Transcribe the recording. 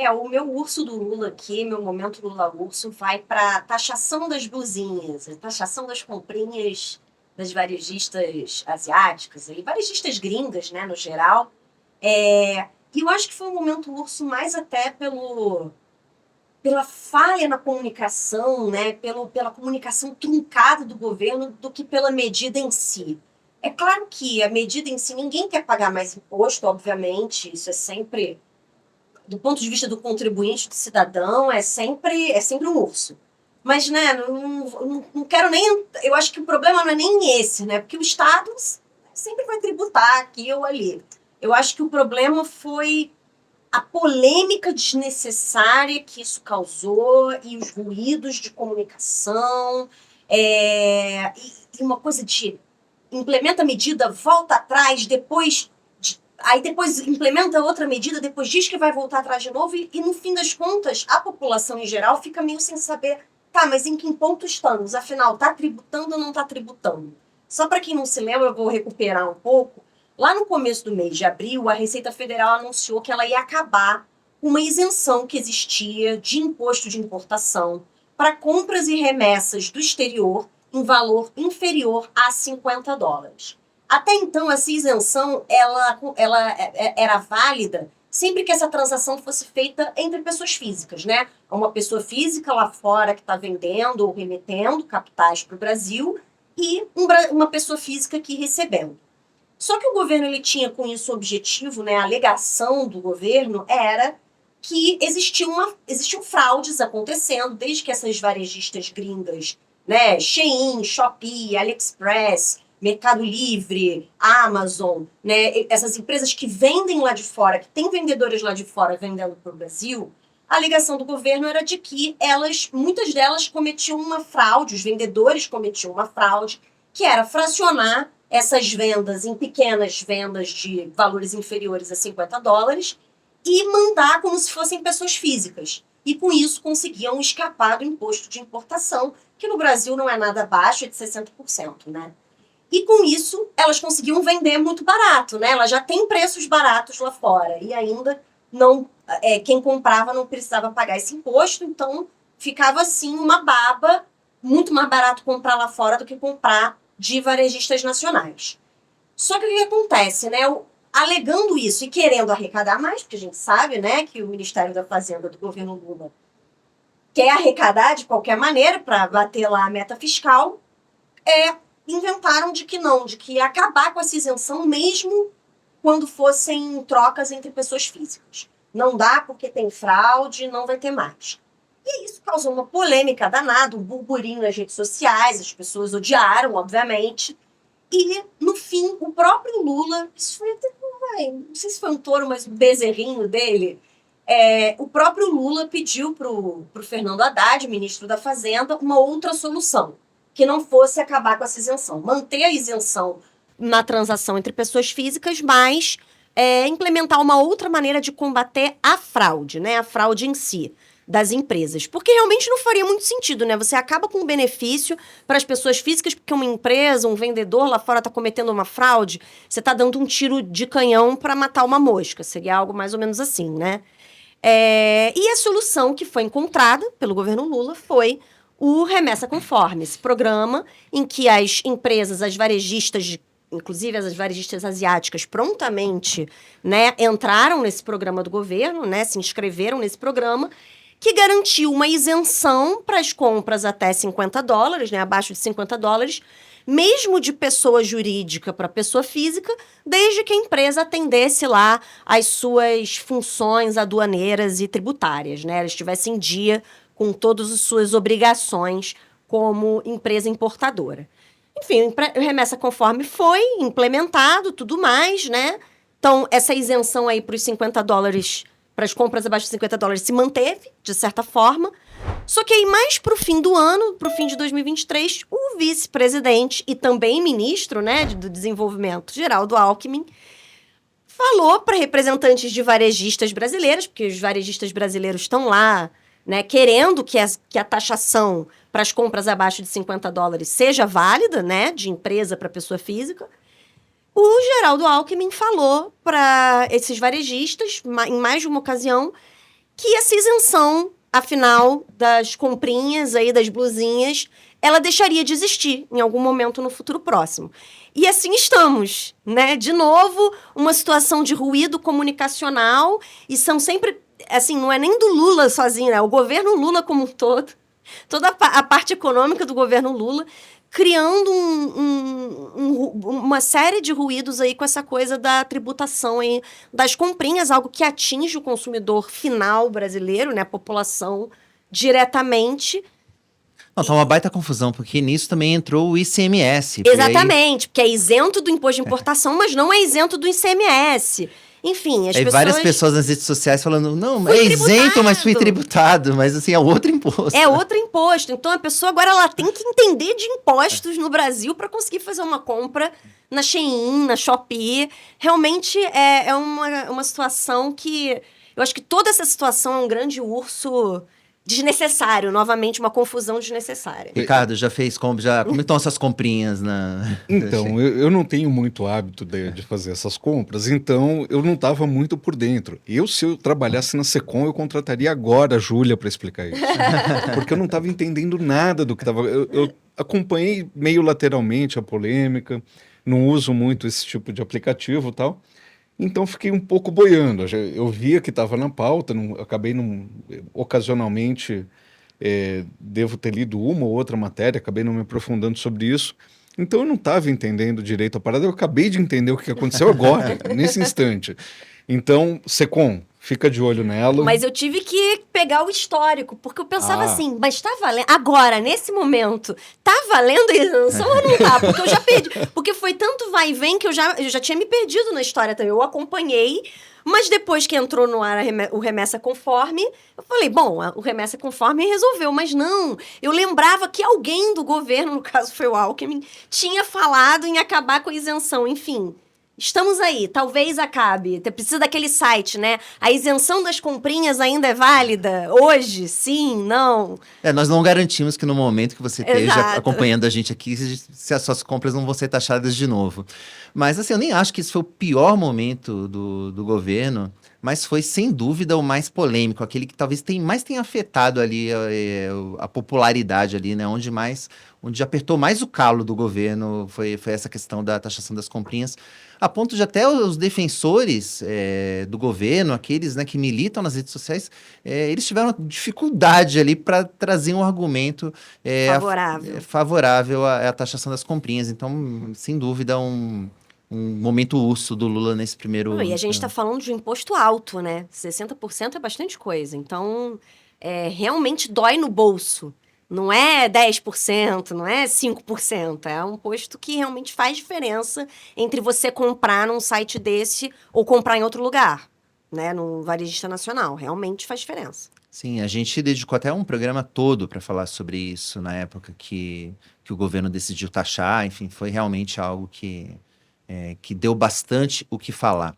O meu urso do Lula aqui, meu momento Lula-urso, vai para taxação das blusinhas, a taxação das comprinhas das varejistas asiáticas, e varejistas gringas, né, no geral. E eu acho que foi um momento urso mais até pela falha na comunicação, né, pela comunicação truncada do governo, do que pela medida em si. É claro que a medida em si, ninguém quer pagar mais imposto, obviamente, isso é sempre do ponto de vista do contribuinte, do cidadão, é sempre um urso. Mas, né, não quero nem. Eu acho que o problema não é nem esse, né? Porque o Estado sempre vai tributar aqui ou ali. Eu acho que o problema foi a polêmica desnecessária que isso causou e os ruídos de comunicação. E uma coisa de implementa a medida, volta atrás, aí depois implementa outra medida, depois diz que vai voltar atrás de novo, e no fim das contas, a população em geral fica meio sem saber, tá, mas em que ponto estamos? Afinal, tá tributando ou não tá tributando? Só para quem não se lembra, eu vou recuperar um pouco. Lá no começo do mês de abril, a Receita Federal anunciou que ela ia acabar com uma isenção que existia de imposto de importação para compras e remessas do exterior em valor inferior a $50. Até então, essa isenção ela era válida sempre que essa transação fosse feita entre pessoas físicas, né? Uma pessoa física lá fora que está vendendo ou remetendo capitais para o Brasil e uma pessoa física aqui recebendo. Só que o governo ele tinha com isso o objetivo, né? A alegação do governo era que existiam fraudes acontecendo desde que essas varejistas gringas, né? Shein, Shopee, AliExpress, Mercado Livre, Amazon, né? Essas empresas que vendem lá de fora, que têm vendedores lá de fora vendendo para o Brasil, a alegação do governo era de que muitas delas cometiam uma fraude, os vendedores cometiam uma fraude, que era fracionar essas vendas em pequenas vendas de valores inferiores a $50 e mandar como se fossem pessoas físicas. E com isso conseguiam escapar do imposto de importação, que no Brasil não é nada baixo, é de 60%, né? E com isso, elas conseguiam vender muito barato, né? Elas já têm preços baratos lá fora. E ainda não, quem comprava não precisava pagar esse imposto, então ficava assim uma baba, muito mais barato comprar lá fora do que comprar de varejistas nacionais. Só que o que acontece, né? Alegando isso e querendo arrecadar mais, porque a gente sabe, né, que o Ministério da Fazenda do governo Lula quer arrecadar de qualquer maneira para bater lá a meta fiscal, inventaram de que não, de que ia acabar com essa isenção mesmo quando fossem trocas entre pessoas físicas. Não dá porque tem fraude, não vai ter mais. E isso causou uma polêmica danada, um burburinho nas redes sociais, as pessoas odiaram, obviamente. E, no fim, o próprio Lula, isso foi até, não sei se foi um touro, mas um bezerrinho dele, o próprio Lula pediu para o Fernando Haddad, ministro da Fazenda, uma outra solução, que não fosse acabar com essa isenção. Manter a isenção na transação entre pessoas físicas, mas implementar uma outra maneira de combater a fraude, né? A fraude em si das empresas. Porque realmente não faria muito sentido, né? Você acaba com um benefício para as pessoas físicas, porque uma empresa, um vendedor lá fora está cometendo uma fraude, você está dando um tiro de canhão para matar uma mosca. Seria algo mais ou menos assim, né? E a solução que foi encontrada pelo governo Lula foi o Remessa Conforme, esse programa em que as empresas, as varejistas, inclusive as varejistas asiáticas, prontamente, né, entraram nesse programa do governo, né, se inscreveram nesse programa, que garantiu uma isenção para as compras até $50, né, abaixo de $50, mesmo de pessoa jurídica para pessoa física, desde que a empresa atendesse lá às suas funções aduaneiras e tributárias, né, ela estivesse em dia com todas as suas obrigações como empresa importadora. Enfim, o Remessa Conforme foi implementado, tudo mais, né? Então, essa isenção aí para os $50, para as compras abaixo de $50 se manteve, de certa forma. Só que aí, mais para o fim do ano, para o fim de 2023, o vice-presidente e também ministro, né, do Desenvolvimento, Geraldo Alckmin, falou para representantes de varejistas brasileiros, porque os varejistas brasileiros estão lá, né, querendo que a taxação para as compras abaixo de $50 seja válida, né, de empresa para pessoa física. O Geraldo Alckmin falou para esses varejistas, em mais de uma ocasião, que essa isenção, afinal, das comprinhas aí, das blusinhas, ela deixaria de existir em algum momento no futuro próximo. E assim estamos, né? De novo, uma situação de ruído comunicacional, e são sempre, assim, não é nem do Lula sozinho, né? O governo Lula como um todo, toda a parte econômica do governo Lula, criando uma série de ruídos aí com essa coisa da tributação aí, das comprinhas, algo que atinge o consumidor final brasileiro, né? A população diretamente. Não, tá uma baita confusão, porque nisso também entrou o ICMS. Exatamente, porque é isento do imposto de importação, mas não é isento do ICMS. Enfim, as pessoas... várias pessoas nas redes sociais falando, não, Fui é isento, tributado. mas fui tributado. Mas assim, é outro imposto. É outro imposto. Então a pessoa agora ela tem que entender de impostos no Brasil para conseguir fazer uma compra na Shein, na Shopee. Realmente é uma situação que... Eu acho que toda essa situação é um grande urso desnecessário. Novamente, uma confusão desnecessária. Ricardo, já fez compra? Como estão essas comprinhas na... Então, eu não tenho muito hábito de fazer essas compras, então eu não estava muito por dentro. Se eu trabalhasse na Secom, eu contrataria agora a Júlia para explicar isso. Porque eu não estava entendendo nada do que estava... Eu acompanhei meio lateralmente a polêmica, não uso muito esse tipo de aplicativo e tal, então fiquei um pouco boiando. Eu via que estava na pauta, acabei ocasionalmente... devo ter lido uma ou outra matéria, acabei não me aprofundando sobre isso. Então eu não estava entendendo direito a parada, eu acabei de entender o que aconteceu agora, nesse instante. Então, Secom, fica de olho nela. Mas eu tive que pegar o histórico, porque eu pensava assim, mas tá valendo, agora, nesse momento, tá valendo a isenção ou não tá? Porque eu já perdi, porque foi tanto vai e vem que eu já tinha me perdido na história também. Eu acompanhei, mas depois que entrou no ar o Remessa Conforme, eu falei, bom, o Remessa Conforme resolveu, mas não. Eu lembrava que alguém do governo, no caso foi o Alckmin, tinha falado em acabar com a isenção, enfim. Estamos aí, talvez acabe. Precisa daquele site, né? A isenção das comprinhas ainda é válida? Hoje? Sim? Não? Nós não garantimos que no momento que você esteja Exato. acompanhando a gente aqui, se as suas compras não vão ser taxadas de novo. Mas assim, eu nem acho que esse foi o pior momento do governo, mas foi sem dúvida o mais polêmico, aquele que talvez mais tenha afetado ali a popularidade ali, né? Onde apertou mais o calo do governo foi essa questão da taxação das comprinhas, a ponto de até os defensores do governo, aqueles, né, que militam nas redes sociais, eles tiveram dificuldade ali para trazer um argumento favorável à taxação das comprinhas. Então, sem dúvida, um momento urso do Lula nesse primeiro... Não, e a gente está falando de um imposto alto, né? 60% é bastante coisa. Então, realmente dói no bolso. Não é 10%, não é 5%. É um imposto que realmente faz diferença entre você comprar num site desse ou comprar em outro lugar, né? Num varejista nacional. Realmente faz diferença. Sim, a gente dedicou até um programa todo para falar sobre isso na época que o governo decidiu taxar. Enfim, foi realmente algo que deu bastante o que falar.